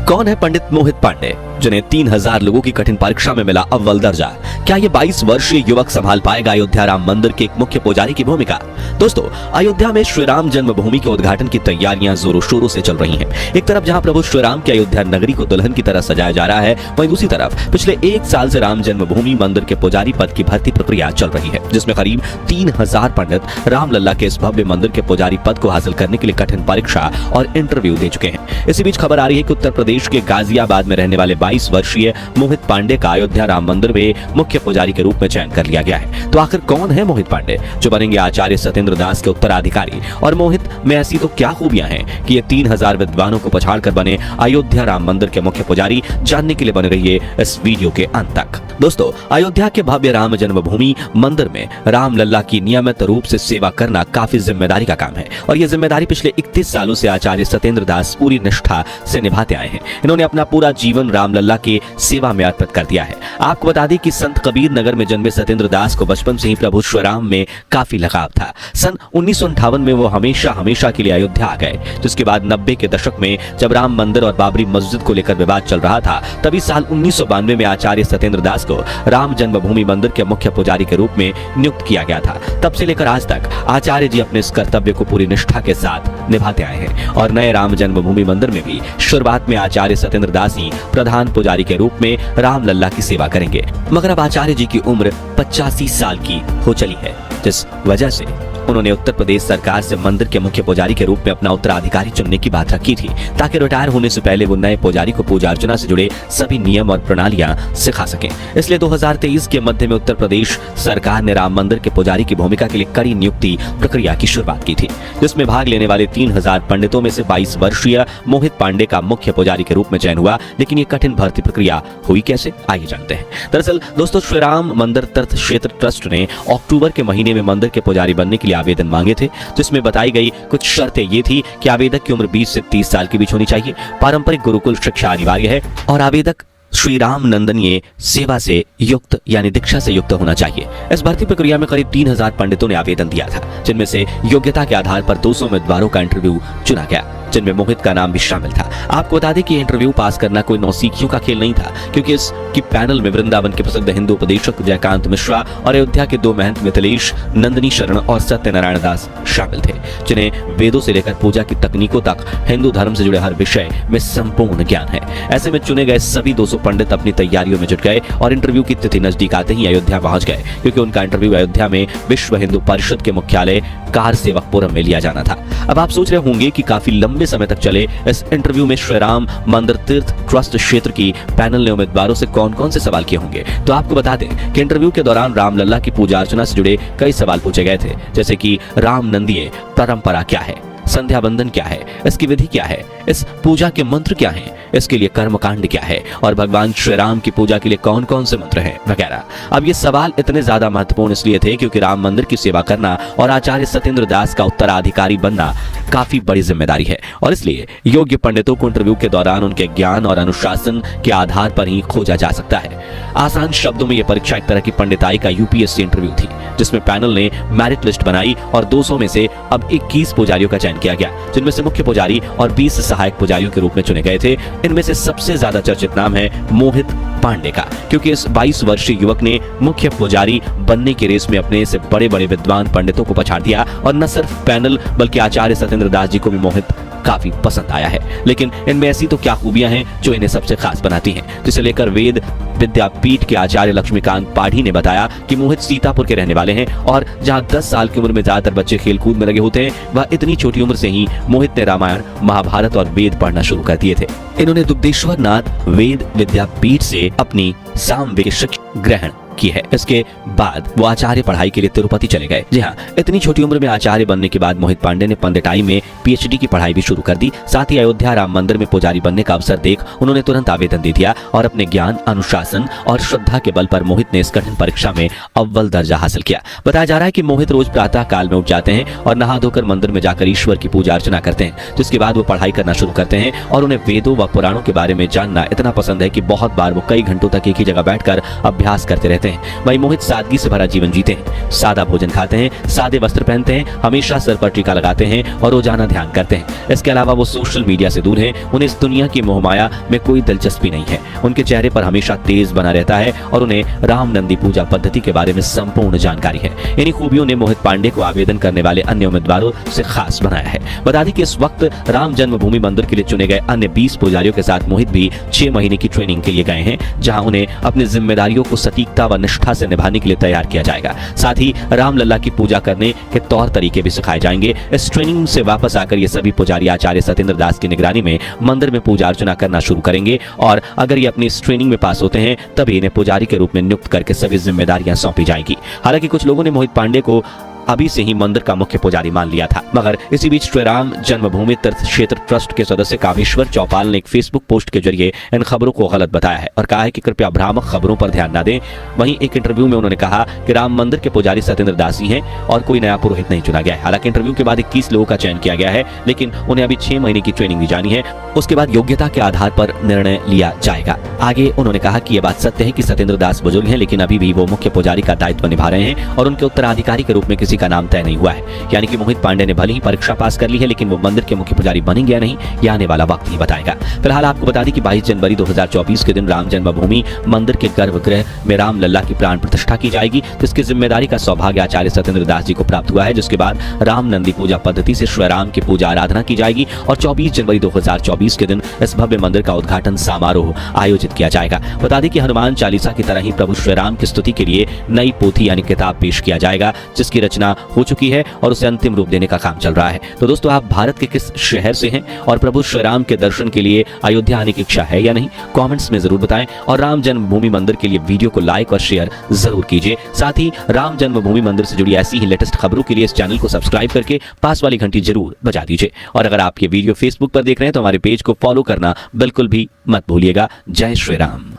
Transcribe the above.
कौन है पंडित मोहित पांडे, जिन्हें 3000 लोगों की कठिन परीक्षा में मिला अव्वल दर्जा? क्या ये 22 वर्षीय युवक संभाल पाएगा अयोध्या राम मंदिर के एक मुख्य पुजारी की भूमिका? दोस्तों, अयोध्या में श्री राम जन्मभूमि के उद्घाटन की तैयारियां जोरों शोरों से चल रही हैं। एक तरफ जहां प्रभु श्री राम की अयोध्या नगरी को दुल्हन की तरह सजाया जा रहा है, वहीं दूसरी तरफ पिछले 1 साल से राम जन्मभूमि मंदिर के पुजारी पद की भर्ती प्रक्रिया चल रही है, जिसमें करीब 3000 पंडित रामलला के इस भव्य मंदिर के पुजारी पद को हासिल करने के लिए कठिन परीक्षा और इंटरव्यू दे चुके हैं। इसी बीच खबर आ रही है कि उत्तर प्रदेश के गाजियाबाद में रहने वाले 22 वर्षीय मोहित पांडे का अयोध्या राम मंदिर में मुख्य पुजारी के रूप में चयन कर लिया गया है। तो आखिर कौन है मोहित पांडे, जो बनेंगे आचार्य सत्येंद्र दास के उत्तराधिकारी? और मोहित में ऐसी तो क्या खूबियां हैं कि ये 3000 विद्वानों को पछाड़कर बने अयोध्या राम मंदिर के मुख्य पुजारी? जानने के लिए बने रहिए इस वीडियो के अंत तक। दोस्तों, अयोध्या के भव्य राम जन्मभूमि मंदिर में रामलला की नियमित रूप से सेवा करना काफी जिम्मेदारी का काम है, और यह जिम्मेदारी पिछले 31 सालों से आचार्य सत्येंद्र दास पूरी निष्ठा से निभाते आए हैं। इन्होंने अपना पूरा जीवन रामलला की सेवा में अर्पित कर दिया है। आपको बता दें कि संत कबीर नगर में जन्मे सत्येंद्र दास को बचपन से ही प्रभु श्री राम में काफी लगाव था। सन 1958 में वो हमेशा के लिए अयोध्या आ गए, जिसके बाद 90 के दशक में जब राम मंदिर और बाबरी मस्जिद को लेकर विवाद चल रहा था, तभी साल 1992 में आचार्य सत्येंद्र दास को राम जन्मभूमि मंदिर के मुख्य पुजारी के रूप में नियुक्त किया गया था। तब से लेकर आज तक आचार्य जी अपने इस कर्तव्य को पूरी निष्ठा के साथ निभाते आए हैं, और नए राम जन्मभूमि मंदिर में भी शुरुआत में आचार्य सत्येंद्र दास ही प्रधान पुजारी के रूप में रामलला की सेवा करेंगे। मगर अब आचार्य जी की उम्र 85 साल की हो चली है, जिस वजह से उन्होंने उत्तर प्रदेश सरकार से मंदिर के मुख्य पुजारी के रूप में अपना उत्तराधिकारी चुनने की बात रखी थी, ताकि रिटायर होने से पहले वो नए पुजारी को पूजा अर्चना से जुड़े सभी नियम और प्रणालियां सिखा सकें। इसलिए 2023 के मध्य में उत्तर प्रदेश सरकार ने राम मंदिर के पुजारी की भूमिका के लिए कड़ी नियुक्ति प्रक्रिया की शुरुआत की थी, जिसमें भाग लेने वाले 3000 पंडितों में से 22 वर्षीय मोहित पांडे का मुख्य पुजारी के रूप में चयन हुआ। लेकिन ये कठिन भर्ती प्रक्रिया हुई कैसे, आइए जानते हैं। दरअसल दोस्तों, श्री राम मंदिर तीर्थ क्षेत्र ट्रस्ट ने अक्टूबर के महीने में मंदिर के पुजारी बनने के लिए आवेदन मांगे थे, जिसमें बताई गई कुछ शर्तें ये थी कि आवेदक की उम्र 20 से 30 साल के बीच होनी चाहिए, पारंपरिक गुरुकुल शिक्षा अनिवार्य है, और आवेदक श्री राम नंदनीय सेवा से युक्त यानी दीक्षा से युक्त होना चाहिए। इस भर्ती प्रक्रिया में करीब 3000 पंडितों ने आवेदन दिया था, जिनमें से योग्यता के आधार पर 200 उम्मीदवारों का इंटरव्यू चुना गया, जिनमें मोहित का नाम भी शामिल था। आपको बता दें कि इंटरव्यू पास करना कोई नौसिखियों का खेल नहीं था, क्योंकि इसकी पैनल में वृंदावन के प्रसिद्ध हिंदू उपदेशक जयकांत मिश्रा और अयोध्या के 2 महंत मिथिलेश नंदिनी शरण और सत्यनारायण दास शामिल थे, जिन्हें वेदों से लेकर पूजा की तकनीकों तक हिंदू धर्म से जुड़े हर विषय में संपूर्ण ज्ञान है। ऐसे में चुने गए सभी 200 पंडित अपनी तैयारियों में जुट गए और इंटरव्यू की तिथि नजदीक आते ही अयोध्या पहुंच गए, क्योंकि उनका इंटरव्यू अयोध्या में विश्व हिंदू परिषद के मुख्यालय कार सेवकपुरम में लिया जाना था। अब आप सोच रहे होंगे कि काफी लंबे समय तक चले इस इंटरव्यू में श्री राम मंदिर तीर्थ ट्रस्ट क्षेत्र की पैनल ने उम्मीदवारों से कौन-कौन से सवाल किए होंगे। तो आपको बता दें कि इंटरव्यू के दौरान रामलला की पूजा अर्चना से जुड़े कई सवाल पूछे गए थे, जैसे कि राम नंदीय परंपरा क्या है, संध्या बंदन क्या है, इसकी विधि क्या है, इस पूजा के मंत्र क्या हैं, इसके लिए कर्मकांड क्या है, और भगवान श्री राम की पूजा के लिए कौन कौन से मंत्र हैं वगैरह। अब ये सवाल इतने ज्यादा महत्वपूर्ण इसलिए थे क्योंकि राम मंदिर की सेवा करना और आचार्य सत्येंद्र दास का उत्तराधिकारी बनना काफी बड़ी जिम्मेदारी है, और इसलिए योग्य पंडितों को इंटरव्यू के दौरान उनके ज्ञान और अनुशासन के आधार पर ही खोजा जा सकता है। आसान शब्दों में यह परीक्षा एक तरह की पंडिताई का यूपीएससी इंटरव्यू थी, जिसमें पैनल ने मेरिट लिस्ट बनाई और 200 में से अब 21 पुजारियों का चयन किया गया, जिनमें से मुख्य पुजारी और 20 सहायक पुजारियों के रूप में चुने गए थे। इनमें से सबसे ज्यादा चर्चित नाम है मोहित पांडे का, क्योंकि इस 22 वर्षीय युवक ने मुख्य पुजारी बनने की रेस में अपने से बड़े विद्वान पंडितों को पछाड़ दिया, और न सिर्फ पैनल बल्कि आचार्य सत्येंद्र दास जी को भी मोहित काफी पसंद आया है। लेकिन इनमें ऐसी तो क्या खूबियां हैं जो इन्हें सबसे खास बनाती हैं, जिसे लेकर वेद विद्यापीठ के आचार्य लक्ष्मीकांत पाढ़ी ने बताया कि मोहित सीतापुर के रहने वाले हैं, और जहां 10 साल की उम्र में ज्यादातर बच्चे खेलकूद में लगे होते हैं, वह इतनी छोटी उम्र से ही मोहित ने रामायण, महाभारत और वेद पढ़ना शुरू कर दिए थे। इन्होंने दुग्धेश्वर नाथ वेद विद्यापीठ से अपनी सामवेद शिक्षा ग्रहण की है। इसके बाद वो आचार्य पढ़ाई के लिए तिरुपति चले गए। जी हाँ, इतनी छोटी उम्र में आचार्य बनने के बाद मोहित पांडे ने पंडिताई में पीएचडी की पढ़ाई भी शुरू कर दी। साथ ही अयोध्या राम मंदिर में पुजारी बनने का अवसर देख उन्होंने तुरंत आवेदन दे दिया, और अपने ज्ञान, अनुशासन और श्रद्धा के बल पर मोहित ने इस कठिन परीक्षा में अव्वल दर्जा हासिल किया। बताया जा रहा है कि मोहित रोज प्रातः काल में उठ जाते हैं और नहा धोकर मंदिर में जाकर ईश्वर की पूजा अर्चना करते हैं, जिसके बाद वो पढ़ाई करना शुरू करते हैं, और उन्हें वेदों व पुराणों के बारे में जानना इतना पसंद है कि बहुत बार वो कई घंटों तक एक ही जगह बैठकर अभ्यास करते रहते करते हैं, वहीं मोहित सादगी से भरा जीवन जीते हैं। सादा भोजन खाते हैं, सादे वस्त्र पहनते हैं, हमेशा सर पर टीका लगाते हैं और रोजाना ध्यान करते हैं। इसके अलावा वो सोशल मीडिया से दूर हैं, उन्हें इस दुनिया की मोहमाया में कोई दिलचस्पी नहीं है। उनके चेहरे पर हमेशा तेज बना रहता है और उन्हें राम नंदी पूजा पद्धति के बारे में संपूर्ण जानकारी है। इन्हीं खूबियों ने मोहित पांडे को आवेदन करने वाले अन्य उम्मीदवारों से खास बनाया है। बता दें कि इस वक्त राम जन्मभूमि मंदिर के लिए चुने गए अन्य 20 पुजारियों के साथ मोहित भी 6 महीने की ट्रेनिंग के लिए गए हैं, जहां उन्हें अपनी जिम्मेदारियों को सटीकता व निष्ठा से निभाने के लिए तैयार किया जाएगा। साथ ही रामलला की पूजा करने के तौर तरीके भी सिखाए जाएंगे। इस ट्रेनिंग से वापस आकर ये सभी पुजारी आचार्य सत्येंद्र दास की निगरानी में मंदिर में पूजा अर्चना करना शुरू करेंगे और अगर ये अपनी इस ट्रेनिंग में पास होते हैं तभी इन्हें पुजारी के रूप में नियुक्त करके सभी जिम्मेदारियां सौंपी जाएगी। हालांकि कुछ लोगों ने मोहित पांडे को अभी से ही मंदिर का मुख्य पुजारी मान लिया था, मगर इसी बीच श्री राम जन्मभूमि तीर्थ क्षेत्र ट्रस्ट के सदस्य कामेश्वर चौपाल ने एक फेसबुक पोस्ट के जरिए इन खबरों को गलत बताया है और कहा है कि कृपया भ्रामक खबरों पर ध्यान न दें। वहीं एक इंटरव्यू में उन्होंने कहा कि राम मंदिर के पुजारी सत्येंद्र दास ही हैं और कोई नया पुरोहित नहीं चुना गया है। हालांकि इंटरव्यू के बाद 21 लोगों का चयन किया गया है, लेकिन उन्हें अभी 6 महीने की ट्रेनिंग दी जानी है। उसके बाद योग्यता के आधार पर निर्णय लिया जाएगा। आगे उन्होंने कहा कि यह बात सत्य है कि सत्येंद्र दास बुजुर्ग हैं, लेकिन अभी भी वो मुख्य पुजारी का दायित्व निभा रहे हैं और उनके उत्तराधिकारी के रूप में किसी का नाम तय नहीं हुआ है। यानी कि मोहित पांडे ने भले ही परीक्षा पास कर ली है, लेकिन वो मंदिर के मुख्य पुजारी बनेंगे या नहीं, यह आने वाला वक्त ही बताएगा। फिलहाल आपको बता दें कि 22 जनवरी 2024 के दिन राम जन्मभूमि मंदिर के गर्भगृह में रामलला की प्राण प्रतिष्ठा की जाएगी, जिसकी जिम्मेदारी का सौभाग्य आचार्य सत्येंद्र दास जी को प्राप्त हुआ है। जिसके बाद राम नंदी पूजा पद्धति से श्री राम की पूजा आराधना की जाएगी और 24 जनवरी 2024 के दिन इस भव्य मंदिर का उद्घाटन समारोह आयोजित किया जाएगा। बता दें कि हनुमान चालीसा की तरह ही प्रभु श्री राम की स्तुति के लिए नई पोथी यानी किताब पेश किया जाएगा, जिसकी रचना हो चुकी है और उसे अंतिम रूप देने का काम चल रहा है। तो दोस्तों, आप भारत के किस शहर से हैं और प्रभु श्री राम के दर्शन के लिए अयोध्या आने की इच्छा है या नहीं, कमेंट्स में जरूर बताएं और राम जन्मभूमि मंदिर के लिए वीडियो को लाइक और शेयर जरूर कीजिए। साथ ही राम जन्मभूमि मंदिर से जुड़ी ऐसी ही लेटेस्ट खबरों के लिए इस चैनल को सब्सक्राइब करके पास वाली घंटी जरूर बजा दीजिए। और अगर आप ये वीडियो फेसबुक पर देख रहे हैं तो हमारे पेज को फॉलो करना बिल्कुल भी मत भूलिएगा। जय श्री राम।